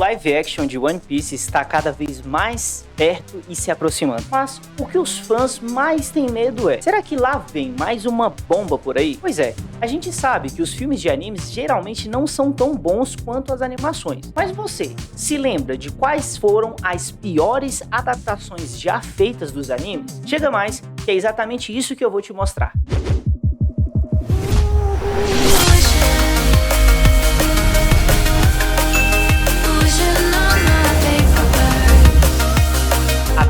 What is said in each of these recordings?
live action de One Piece está cada vez mais perto e se aproximando. Mas o que os fãs mais têm medo é: será que lá vem mais uma bomba por aí? Pois é, a gente sabe que os filmes de animes geralmente não são tão bons quanto as animações. Mas você se lembra de quais foram as piores adaptações já feitas dos animes? Chega mais, que é exatamente isso que eu vou te mostrar.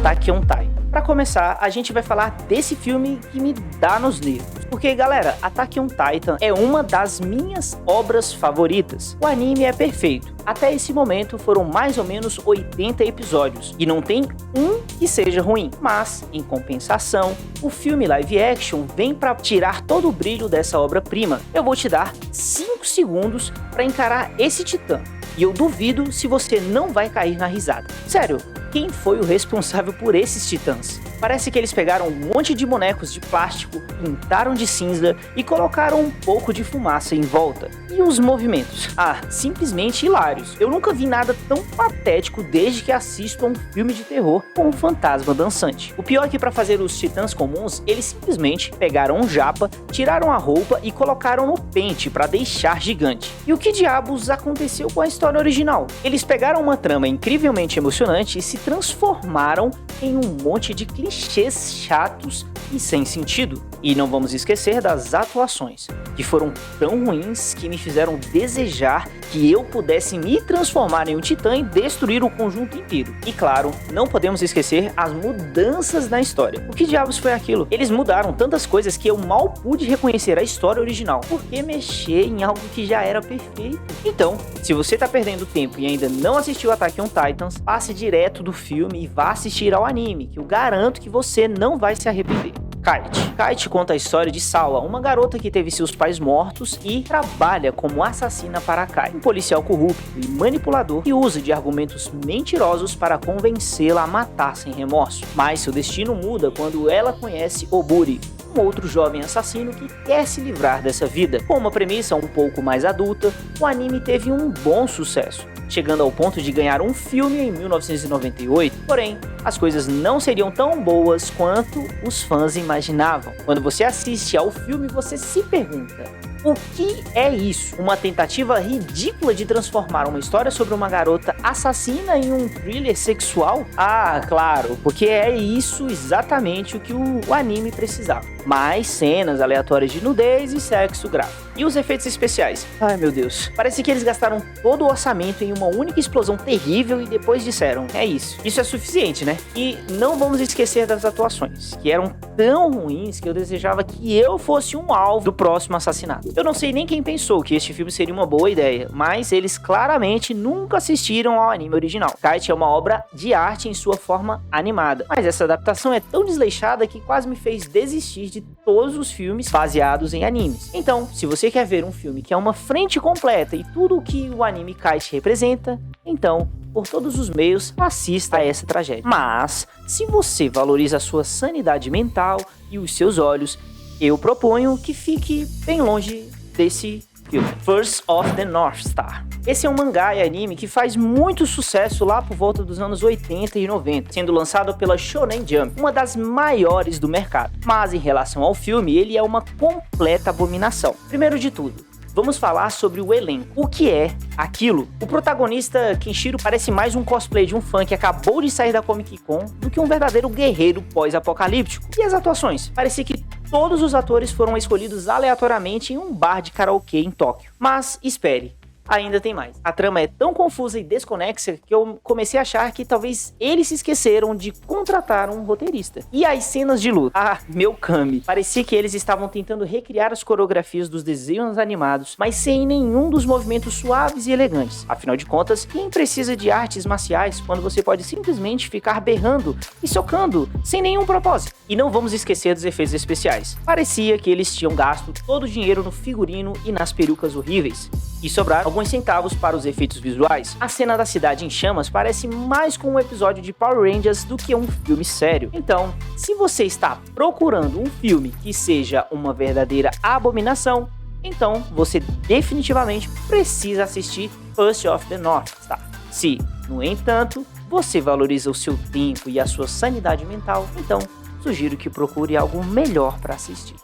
Attack on Titan. Pra começar, a gente vai falar desse filme que me dá nos nervos. Porque, galera, Attack on Titan é uma das minhas obras favoritas. O anime é perfeito. Até esse momento foram mais ou menos 80 episódios. E não tem um que seja ruim. Mas, em compensação, o filme live action vem pra tirar todo o brilho dessa obra-prima. Eu vou te dar 5 segundos pra encarar esse titã. E eu duvido se você não vai cair na risada. Sério, quem foi o responsável por esses titãs? Parece que eles pegaram um monte de bonecos de plástico, pintaram de cinza e colocaram um pouco de fumaça em volta. E os movimentos? Ah, simplesmente hilários. Eu nunca vi nada tão patético desde que assisto a um filme de terror com um fantasma dançante. O pior é que para fazer os titãs comuns, eles simplesmente pegaram um japa, tiraram a roupa e colocaram no pente para deixar gigante. E o que diabos aconteceu com a história original? Eles pegaram uma trama incrivelmente emocionante e se transformaram em um monte de clichês chatos e sem sentido. E não vamos esquecer das atuações, que foram tão ruins que me fizeram desejar que eu pudesse me transformar em um titã e destruir o conjunto inteiro. E claro, não podemos esquecer as mudanças na história. O que diabos foi aquilo? Eles mudaram tantas coisas que eu mal pude reconhecer a história original. Por que mexer em algo que já era perfeito? Então, se você tá perdendo tempo e ainda não assistiu Attack on Titans, passe direto do filme e vá assistir ao anime, que eu garanto que você não vai se arrepender. Kite conta a história de Sawa, uma garota que teve seus pais mortos e trabalha como assassina para Kai, um policial corrupto e manipulador que usa de argumentos mentirosos para convencê-la a matar sem remorso. Mas seu destino muda quando ela conhece Oburi, um outro jovem assassino que quer se livrar dessa vida. Com uma premissa um pouco mais adulta, o anime teve um bom sucesso, chegando ao ponto de ganhar um filme em 1998. Porém, as coisas não seriam tão boas quanto os fãs imaginavam. Quando você assiste ao filme, você se pergunta: o que é isso? Uma tentativa ridícula de transformar uma história sobre uma garota assassina em um thriller sexual? Ah, claro, porque é isso exatamente o que o anime precisava. Mais cenas aleatórias de nudez e sexo gráfico. E os efeitos especiais? Ai meu Deus, parece que eles gastaram todo o orçamento em uma única explosão terrível e depois disseram: é isso. Isso é suficiente, né? E não vamos esquecer das atuações, que eram tão ruins que eu desejava que eu fosse um alvo do próximo assassinato. Eu não sei nem quem pensou que este filme seria uma boa ideia, mas eles claramente nunca assistiram ao anime original. Kite é uma obra de arte em sua forma animada, mas essa adaptação é tão desleixada que quase me fez desistir de todos os filmes baseados em animes. Então, se você quer ver um filme que é uma frente completa e tudo o que o anime Kite representa, então, por todos os meios, assista a essa tragédia. Mas, se você valoriza a sua sanidade mental e os seus olhos, eu proponho que fique bem longe desse filme. First of the North Star. Esse é um mangá e anime que faz muito sucesso lá por volta dos anos 80 e 90, sendo lançado pela Shonen Jump, uma das maiores do mercado. Mas em relação ao filme, ele é uma completa abominação. Primeiro de tudo, vamos falar sobre o elenco. O que é aquilo? O protagonista, Kenshiro, parece mais um cosplay de um fã que acabou de sair da Comic Con do que um verdadeiro guerreiro pós-apocalíptico. E as atuações? Parecia que todos os atores foram escolhidos aleatoriamente em um bar de karaokê em Tóquio. Mas espere, ainda tem mais. A trama é tão confusa e desconexa que eu comecei a achar que talvez eles se esqueceram de contratar um roteirista. E as cenas de luta? Ah, meu Kami. Parecia que eles estavam tentando recriar as coreografias dos desenhos animados, mas sem nenhum dos movimentos suaves e elegantes. Afinal de contas, quem precisa de artes marciais quando você pode simplesmente ficar berrando e socando sem nenhum propósito? E não vamos esquecer dos efeitos especiais. Parecia que eles tinham gasto todo o dinheiro no figurino e nas perucas horríveis. E sobrar alguns centavos para os efeitos visuais. A cena da cidade em chamas parece mais com um episódio de Power Rangers do que um filme sério. Então, se você está procurando um filme que seja uma verdadeira abominação, então você definitivamente precisa assistir First of the North Star. Se, no entanto, você valoriza o seu tempo e a sua sanidade mental, então sugiro que procure algo melhor para assistir,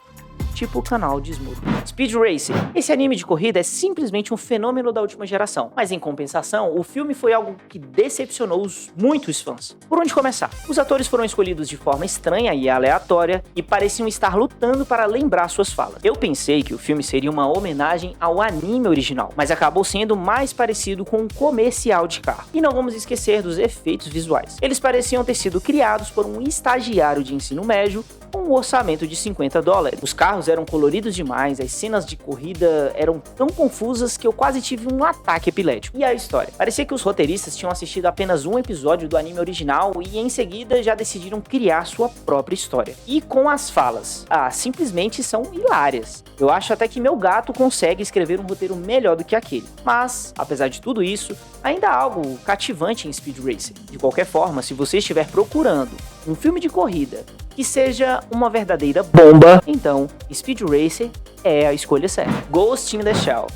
tipo o canal de Smooth. Speed Racer. Esse anime de corrida é simplesmente um fenômeno da última geração, mas em compensação, o filme foi algo que decepcionou muitos fãs. Por onde começar? Os atores foram escolhidos de forma estranha e aleatória e pareciam estar lutando para lembrar suas falas. Eu pensei que o filme seria uma homenagem ao anime original, mas acabou sendo mais parecido com um comercial de carro. E não vamos esquecer dos efeitos visuais. Eles pareciam ter sido criados por um estagiário de ensino médio com um orçamento de $50. Os carros eram coloridos demais, as cenas de corrida eram tão confusas que eu quase tive um ataque epilético. E a história? Parecia que os roteiristas tinham assistido apenas um episódio do anime original e em seguida já decidiram criar sua própria história. E com as falas, simplesmente são hilárias. Eu acho até que meu gato consegue escrever um roteiro melhor do que aquele. Mas, apesar de tudo isso, ainda há algo cativante em Speed Racer. De qualquer forma, se você estiver procurando um filme de corrida que seja uma verdadeira bomba, então Speed Racer é a escolha certa. Ghost in the Shell.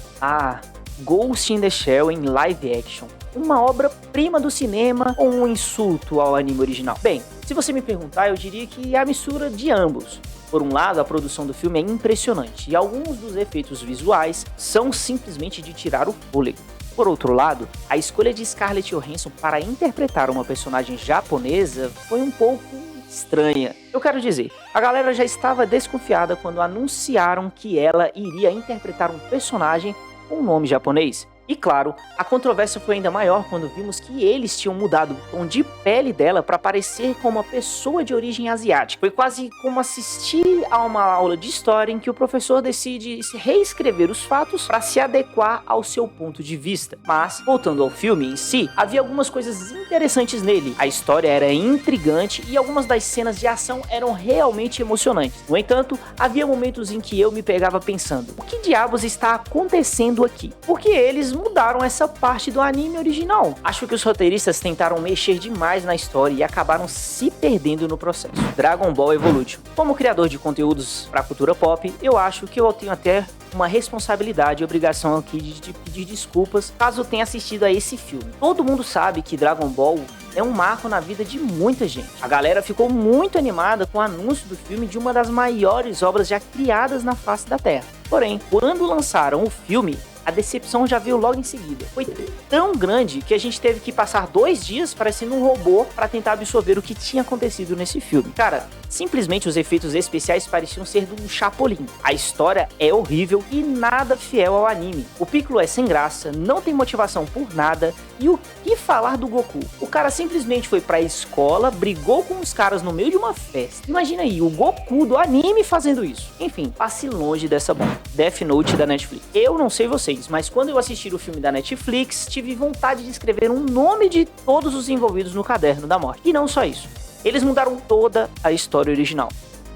Ghost in the Shell em live action. Uma obra-prima do cinema ou um insulto ao anime original? Bem, se você me perguntar, eu diria que é a mistura de ambos. Por um lado, a produção do filme é impressionante e alguns dos efeitos visuais são simplesmente de tirar o fôlego. Por outro lado, a escolha de Scarlett Johansson para interpretar uma personagem japonesa foi um pouco estranha. Eu quero dizer, a galera já estava desconfiada quando anunciaram que ela iria interpretar um personagem com um nome japonês. E claro, a controvérsia foi ainda maior quando vimos que eles tinham mudado o tom de pele dela para parecer como uma pessoa de origem asiática. Foi quase como assistir a uma aula de história em que o professor decide reescrever os fatos para se adequar ao seu ponto de vista. Mas, voltando ao filme em si, havia algumas coisas interessantes nele. A história era intrigante e algumas das cenas de ação eram realmente emocionantes. No entanto, havia momentos em que eu me pegava pensando, o que diabos está acontecendo aqui? Porque eles mudaram essa parte do anime original. Acho que os roteiristas tentaram mexer demais na história e acabaram se perdendo no processo. Dragon Ball Evolution. Como criador de conteúdos para a cultura pop, eu acho que eu tenho até uma responsabilidade e obrigação aqui de pedir desculpas caso tenha assistido a esse filme. Todo mundo sabe que Dragon Ball é um marco na vida de muita gente. A galera ficou muito animada com o anúncio do filme de uma das maiores obras já criadas na face da Terra. Porém, quando lançaram o filme, a decepção já veio logo em seguida. Foi tão grande que a gente teve que passar 2 dias parecendo um robô para tentar absorver o que tinha acontecido nesse filme. Cara, simplesmente os efeitos especiais pareciam ser do Chapolin. A história é horrível e nada fiel ao anime. O Piccolo é sem graça, não tem motivação por nada, e o que falar do Goku? O cara simplesmente foi pra escola, brigou com os caras no meio de uma festa. Imagina aí, o Goku do anime fazendo isso. Enfim, passe longe dessa bomba. Death Note da Netflix. Eu não sei vocês, mas quando eu assisti o filme da Netflix, tive vontade de escrever um nome de todos os envolvidos no Caderno da Morte. E não só isso. Eles mudaram toda a história original.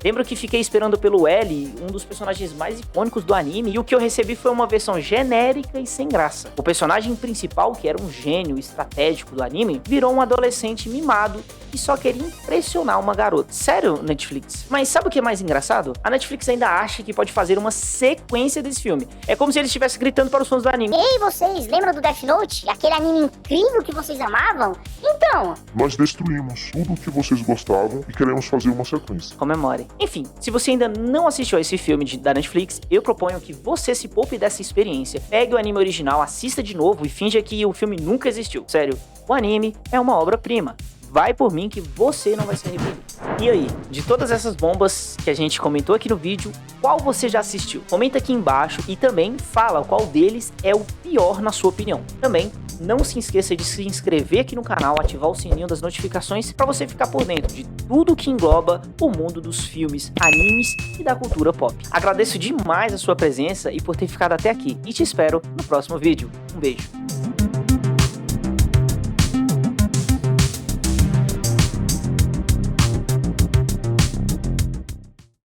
Lembro que fiquei esperando pelo L, um dos personagens mais icônicos do anime, e o que eu recebi foi uma versão genérica e sem graça. O personagem principal, que era um gênio estratégico do anime, virou um adolescente mimado que só queria impressionar uma garota. Sério, Netflix? Mas sabe o que é mais engraçado? A Netflix ainda acha que pode fazer uma sequência desse filme. É como se ele estivesse gritando para os fãs do anime. Ei, vocês, lembram do Death Note? Aquele anime incrível que vocês amavam? Então... Nós destruímos tudo o que vocês gostavam e queremos fazer uma sequência. Comemorem. Enfim, se você ainda não assistiu a esse filme da Netflix, eu proponho que você se poupe dessa experiência, pegue o anime original, assista de novo e finja que o filme nunca existiu. Sério, o anime é uma obra-prima. Vai por mim que você não vai se arrepender. E aí, de todas essas bombas que a gente comentou aqui no vídeo, qual você já assistiu? Comenta aqui embaixo e também fala qual deles é o pior na sua opinião. Também não se esqueça de se inscrever aqui no canal, ativar o sininho das notificações para você ficar por dentro de tudo que engloba o mundo dos filmes, animes e da cultura pop. Agradeço demais a sua presença e por ter ficado até aqui e te espero no próximo vídeo. Um beijo.